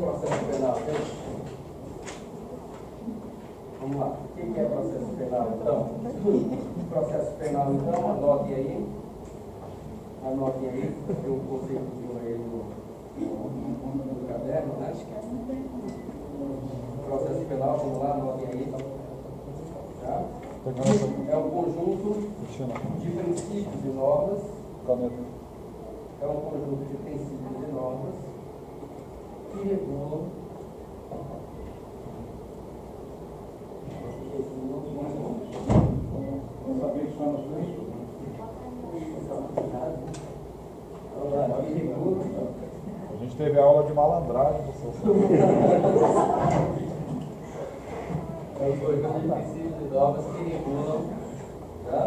processo penal, gente? Vamos lá. O que é processo penal, então? Processo penal, então, anotem aí. Anotem aí. Eu conceituzinho aí no caderno, né? Processo penal, vamos lá, anotem aí. Tá? É um conjunto de princípios e normas. É um conjunto de princípios e normas que regulam a gente teve aula de malandragem, professor. É um conjunto de princípios e normas que regulam, tá?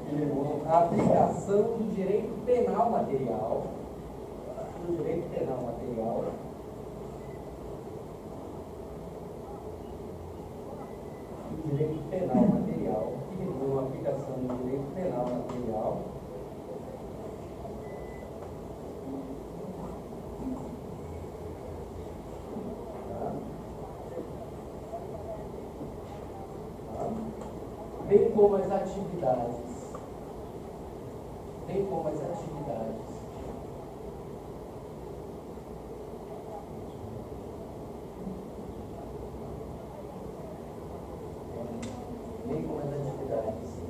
Que regulam a aplicação do direito penal material. Do direito penal material. Do direito penal material. Que regulam a aplicação do direito penal material. Bem como as atividades, bem como as atividades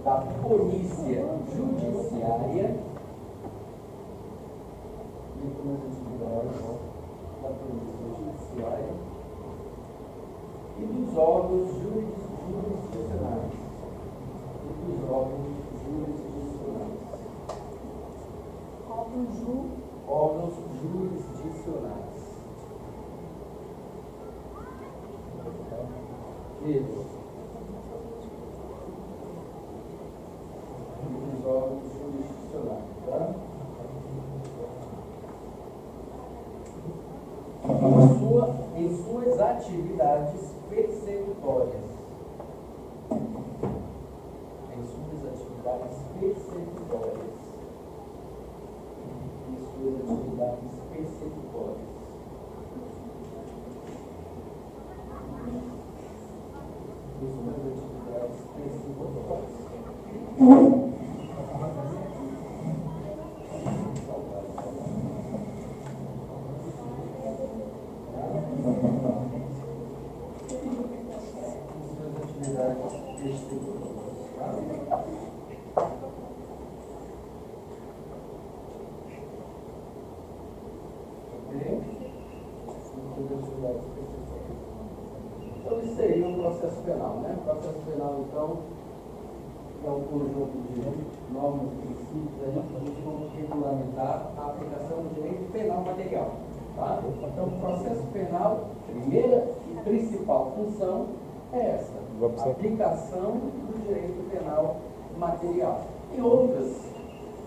da polícia judiciária, bem como as atividades da polícia judiciária e dos órgãos jurisdicionais. Dos órgãos jurisdicionais. Órgãos jurisdicionais. Isso. Dos órgãos jurisdicionais, tá? Em suas atividades persecutórias. Atividades persecutórias. E suas atividades persecutórias. E suas atividades persecutórias. Então, isso seria um processo penal, né? O processo penal, então, é um conjunto de normas e princípios aí para a gente regulamentar a aplicação do direito penal material. Tá? Então, o processo penal, primeira e principal função é essa, a aplicação do direito penal material. E outras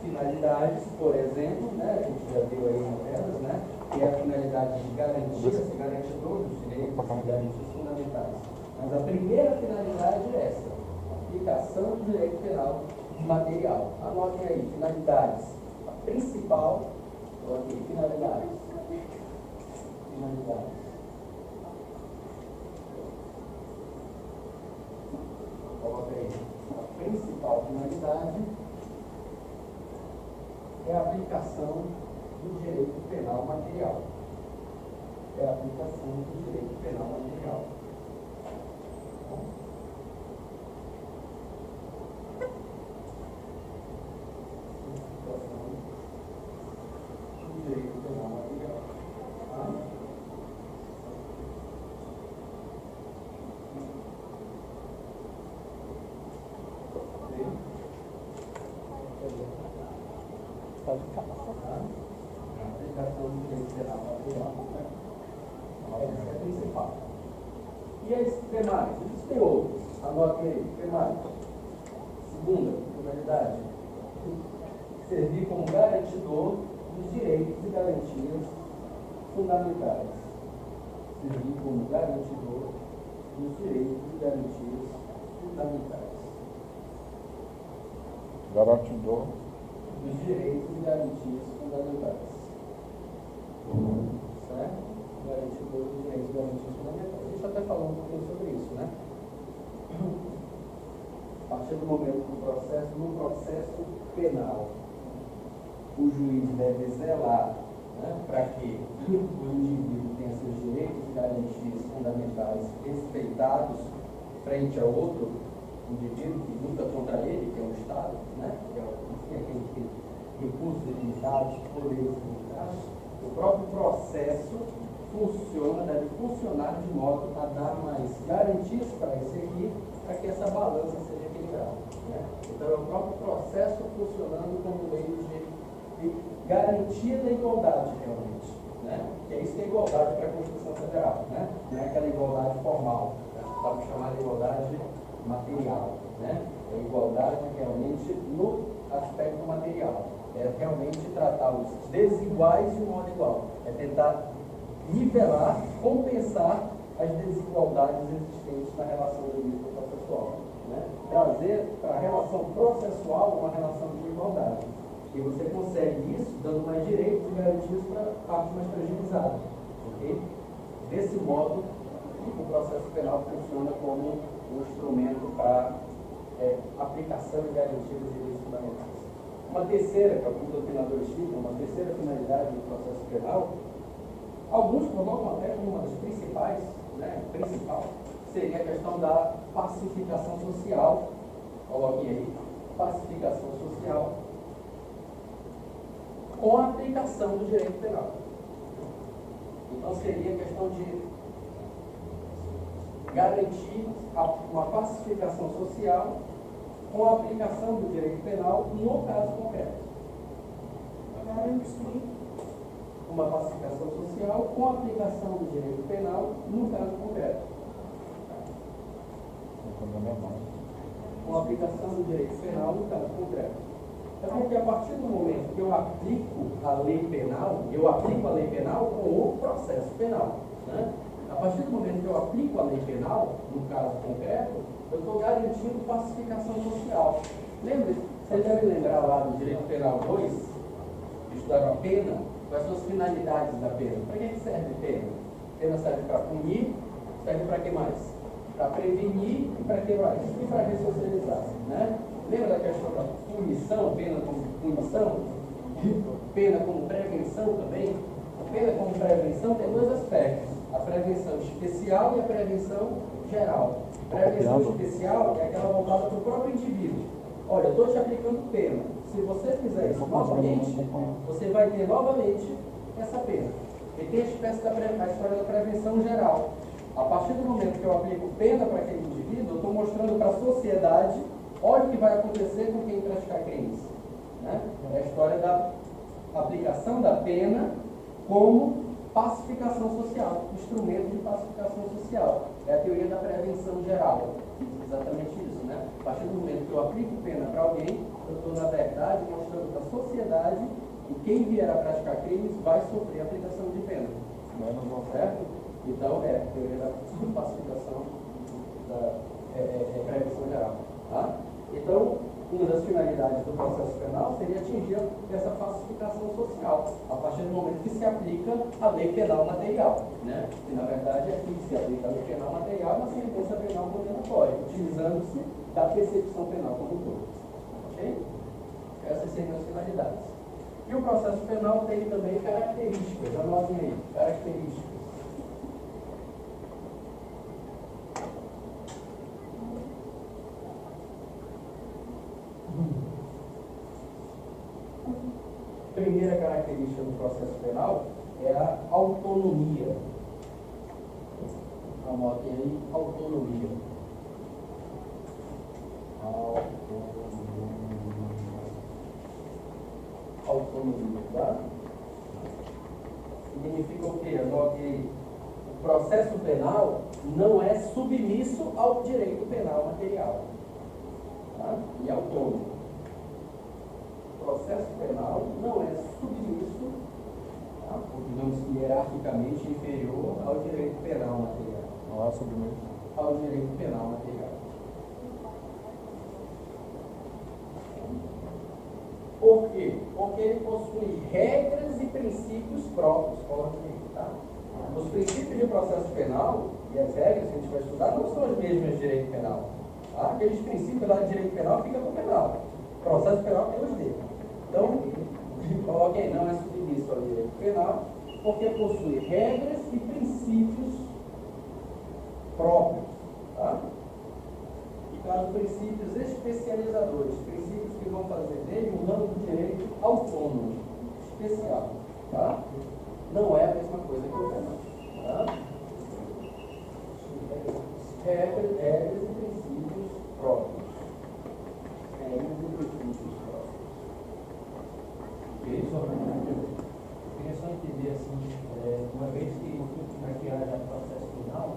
finalidades, por exemplo, né, a gente já viu aí uma delas, né, que é a finalidade de garantia, se garante todos os direitos e garantias fundamentais. Mas a primeira finalidade é essa, a aplicação do direito penal material. Anotem aí, finalidades. A principal, coloquei, finalidades. Finalidades. Coloca aí. A principal finalidade é a aplicação do direito penal material. É a aplicação do direito penal material. Aplicação do direito penal material. Tá? Pode ficar passando. A aplicação do direito penal material. Essa é a principal. E as demais? Existem outros. Anotem aí. Demais. Segunda finalidade: servir como garantidor dos direitos e garantias fundamentais. Servir como garantidor dos direitos e garantias fundamentais. Garantidor Dos direitos e garantias fundamentais. Certo? garantido os direitos e garantias fundamentais. A gente até falou um pouquinho sobre isso, né? A partir do momento do processo, no processo penal, o juiz deve zelar, né, para que o indivíduo tenha seus direitos e garantias fundamentais respeitados frente a outro indivíduo que luta contra ele, que é o Estado, né, que é aquele que tem recursos limitados, poderes limitados. O próprio processo deve funcionar de modo a dar mais garantias para esse aqui, para que essa balança seja equilibrada, né? Então é o próprio processo funcionando como meio de garantia da igualdade realmente, né? Que é isso que é igualdade para a Constituição Federal, né? Não é aquela igualdade formal, né? Estamos chamando de igualdade material, né? É igualdade realmente no aspecto material, é realmente tratar os desiguais de um modo igual, é tentar nivelar, compensar as desigualdades existentes na relação jurídico-processual, né? Trazer para a relação processual uma relação de igualdade. E você consegue isso dando mais direitos e garantias para a parte mais fragilizada. Okay? Desse modo, o processo penal funciona como um instrumento para aplicação e garantia dos direitos fundamentais. Uma terceira, que alguns doutrinadores citam, uma terceira finalidade do processo penal, alguns colocam até como uma das principais, né, principal, seria a questão da pacificação social. Coloquem aí, pacificação social com a aplicação do direito penal. Então seria a questão de garantir uma pacificação social com a aplicação do direito penal no caso concreto. Garantir uma pacificação social com a aplicação do direito penal no caso concreto. Com a aplicação do direito penal no caso concreto. É porque a partir do momento que eu aplico a lei penal, eu aplico a lei penal com o processo penal, né? A partir do momento que eu aplico a lei penal, no caso concreto, eu estou garantindo pacificação social. Lembra? Vocês devem lembrar lá do Direito Penal 2, que estudaram a pena, quais são as finalidades da pena. Para que serve a pena? A pena serve para punir, serve para que mais? Para prevenir e para que mais? E para ressocializar, né? Lembra da questão da punição, pena como punição? Pena como prevenção também? A pena como prevenção tem dois aspectos. A prevenção especial e a prevenção geral. Prevenção especial é aquela voltada para o próprio indivíduo. Olha, eu estou te aplicando pena. Se você fizer isso novamente, você vai ter novamente essa pena. E tem a história da prevenção geral. A partir do momento que eu aplico pena para aquele indivíduo, eu estou mostrando para a sociedade, olha o que vai acontecer com quem praticar crimes, né? É a história da aplicação da pena como pacificação social, instrumento de pacificação social. É a teoria da prevenção geral. Exatamente isso, né? A partir do momento que eu aplico pena para alguém, eu estou, na verdade, mostrando para a sociedade que quem vier a praticar crimes vai sofrer a aplicação de pena. Certo? Então, é a teoria da pacificação da prevenção geral. Tá? Então, uma das finalidades do processo penal seria atingir essa pacificação social, a partir do momento que se aplica a lei penal material, né? Que na verdade é aqui que se aplica a lei penal material na sentença penal condenatória, utilizando-se da percepção penal como um todo. Ok? Essas seriam as finalidades. E o processo penal tem também características, anotem aí, características. A primeira característica do processo penal é a autonomia. Anotem aí, autonomia. Autonomia, tá? Significa o quê? Anotem aí. O processo penal não é submisso ao direito penal material. Tá? E autônomo. O processo penal não é submisso, tá? Digamos que hierarquicamente inferior ao direito penal material. Não é submisso ao direito penal material. Por quê? Porque ele possui regras e princípios próprios, tá? Os princípios de processo penal e as regras que a gente vai estudar não são as mesmas de direito penal. Tá? Aqueles princípios lá de direito penal ficam no penal. Processo penal tem os dele. Então, ok, não é submisso ao direito penal, porque possui regras e princípios próprios. Tá? E caso princípios especializadores, princípios que vão fazer dele um ramo de direito autônomo, especial. Tá? Não é a mesma coisa que o penal. Tá? Regras e princípios próprios. Regras e princípios próprios. Eu queria só entender assim, uma vez que haja processo penal,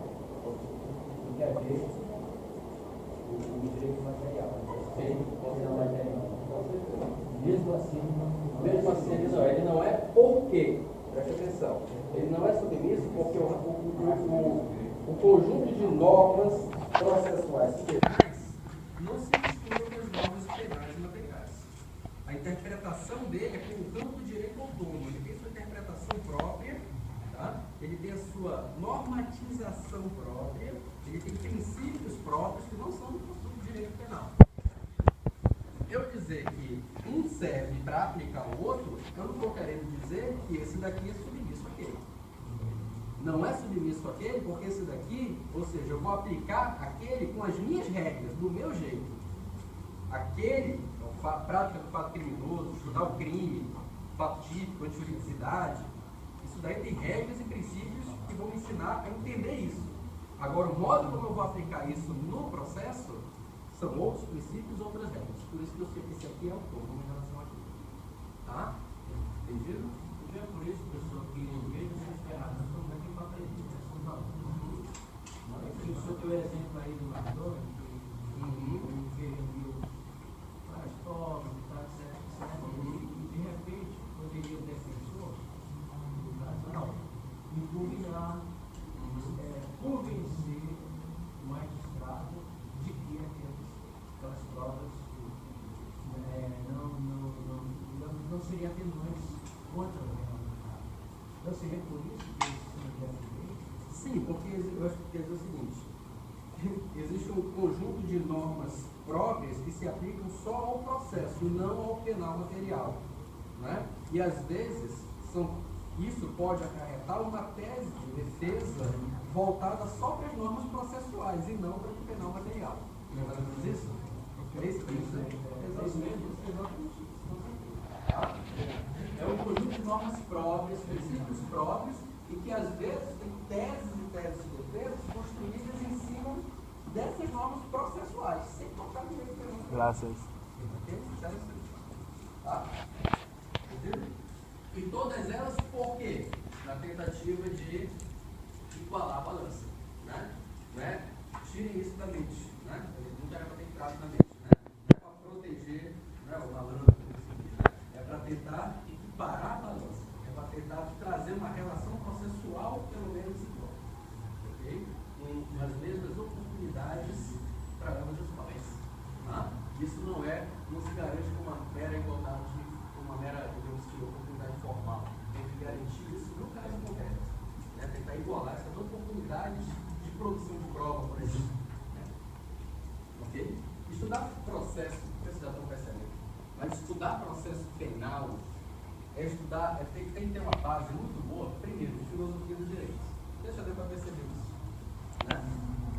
tem que haver o direito material. Sim, não material. Mesmo assim, ele não é porque, preste atenção, ele não é submisso porque o conjunto de normas processuais penais não se mistura com as normas penais e materiais. A interpretação dele é com o campo do direito autônomo, ele tem sua interpretação própria, tá? Ele tem a sua normatização própria, ele tem princípios próprios que não são do direito penal. Eu dizer que um serve para aplicar o outro, eu não estou querendo dizer que esse daqui é submisso àquele. Não é submisso àquele porque esse daqui, ou seja, eu vou aplicar aquele com as minhas regras, do meu jeito. Aquele, a prática do fato criminoso, estudar o crime, fato típico, antijuridicidade, isso daí tem regras e princípios que vão me ensinar a entender isso. Agora, o modo como eu vou aplicar isso no processo são outros princípios, outras regras. Por isso que eu sei que esse aqui é autônomo em relação àquilo. Tá? Entendido? é por isso, pessoal, que em vez de ser ferrado, nós estamos aqui para aprender. O senhor tem o exemplo aí do McDonald's, que vendeu várias provas e tal, etc. E de repente, poderia o defensor, no caso, não, impugnar, convencer o magistrado de que aquelas provas não seriam atenuantes contra o réu. Então seria por isso que isso deve ter? Sim, porque eu acho que quer dizer o seguinte: existe um conjunto de normas próprias que se aplicam só ao processo e não ao penal material. Né? E às vezes isso pode acarretar uma tese de defesa voltada só para as normas processuais e não para o penal material. Não é mais ou menos isso? É isso? Exatamente. É um conjunto de normas próprias, princípios próprios, e que às vezes tem teses e teses de defesa construídas em cima dessas normas processuais, sem tocar no direito penal. Graças. Tá? Entendeu? E todas elas por quê? Na tentativa de igualar a balança. Né? Tirem isso da mente. Né? Não era para ter entrado na mente. Né? Não é para proteger, né, o malandro. É para tentar equiparar a balança. É para tentar trazer uma relação processual pelo menos igual. Ok? Com as mesmas oportunidades para ambas as partes. Tá? Isso não se garante com uma mera igualdade, uma mera, digamos que, oportunidade formal. Tem que garantir isso no caso concreto. Né? Tentar igualar essas oportunidades de produção de prova, por exemplo. Né? Ok? Estudar processo, não sei se já estão percebendo, mas estudar processo penal tem que ter uma base muito boa, primeiro, de filosofia do direito. Deixa eu para perceber isso. Né?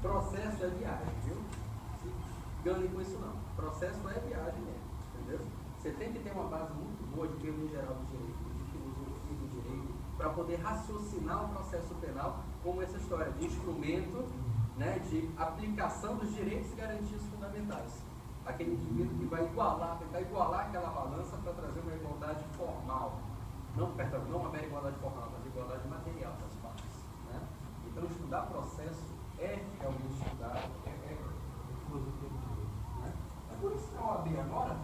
Processo é viagem, viu? Se enganem com isso não. Processo é viagem mesmo, entendeu? Você tem que ter uma base muito boa de teoria geral do direito, de filosofia do direito, para poder raciocinar o processo penal como essa história de instrumento, né, de aplicação dos direitos e garantias fundamentais. Aquele indivíduo que vai tentar igualar aquela balança para trazer uma igualdade formal. Não uma mera igualdade formal, mas igualdade material das partes. Né? Então, estudar processo é realmente estudar, filosofia do direito. Né? É por isso que a OAB agora